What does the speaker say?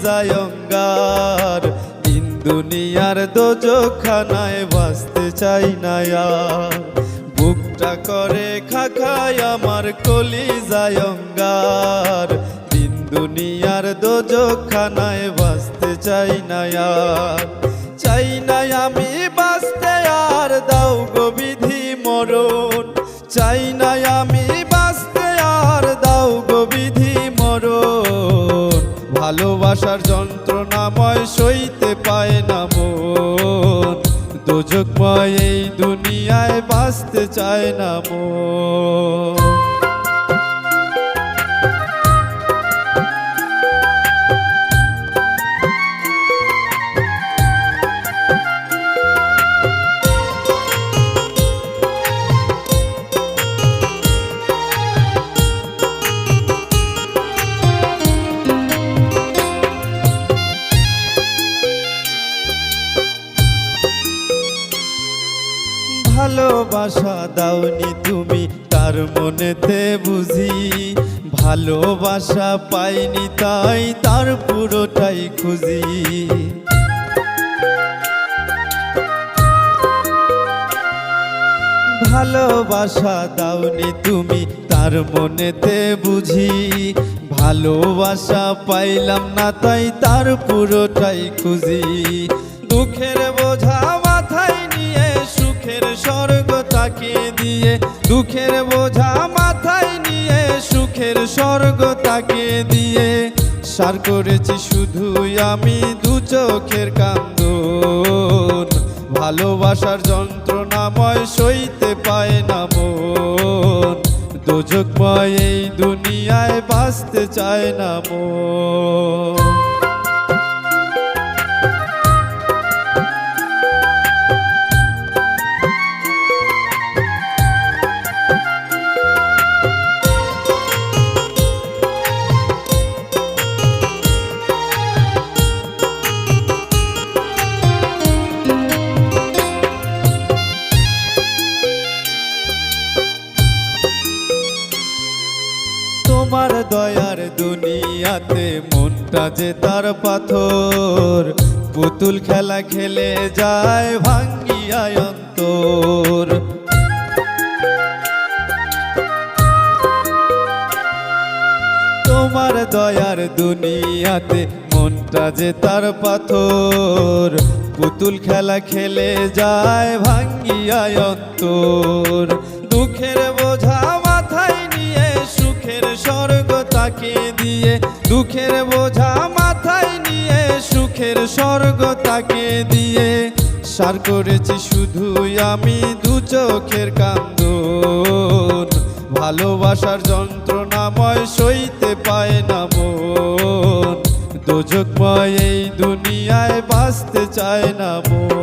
যায় অঙ্গার। দিন দুনিয়ার দোজখানায় বাঁচতে চাই না আর। বুকটা করে খাখায় আমার কলিজায় অঙ্গার। দিন দুনিয়ার দোজখানায় বাঁচতে চাই না আর। চাই না আমি বাঁচতে আর, দাও গো বিধি মরণ। চাই না আমি বাঁচতে আর, দাও গো বিধি মরণ। ভালোবাসার যন্ত্রণাময় সইতে পায় না মন। দোজখময় এই দুনিয়ায় বাঁচতে চায় না মন। ভালোবাসা দাওনি তুমি তার মনেতে বুঝি। ভালোবাসা পাইনি তাই তার পুরোটাই খুঁজি। ভালোবাসা দাওনি তুমি তার মনেতে বুঝি। ভালোবাসা পাইলাম না তাই তার পুরোটাই খুঁজি। দুঃখের বোঝা মাথায় নিয়ে সুখের স্বর্গ তাকে দিয়ে। দুঃখের বোঝা মাথায় নিয়ে সুখের স্বর্গ তাকে দিয়ে। সার করেছি শুধুই আমি দু চোখের কান্দন। ভালোবাসার যন্ত্রণাময় সইতে পায় না মন। দোজখময় এই দুনিয়ায় বাঁচতে চায় না মন। তোমার দয়ার দুনিয়াতে মনটা যে তার পাথর। পুতুল খেলা খেলে যায় ভাঙ্গিয়া অন্তর। তোমার দয়ার দুনিয়াতে মনটা যে তার পাথর। পুতুল খেলা খেলে যায় ভাঙ্গিয়া অন্তর। দুঃখের বোঝা মাথায় নিয়ে সুখের স্বর্গ তাকে দিয়ে। দুঃখের বোঝা মাথায় নিয়ে সুখের স্বর্গ তাকে দিয়ে। সার করেছি শুধুই আমি দু চোখের কান্দন। ভালোবাসার যন্ত্রণাময় সইতে পায় না মন। দোজখময় এই দুনিয়ায় বাঁচতে চায় না মন।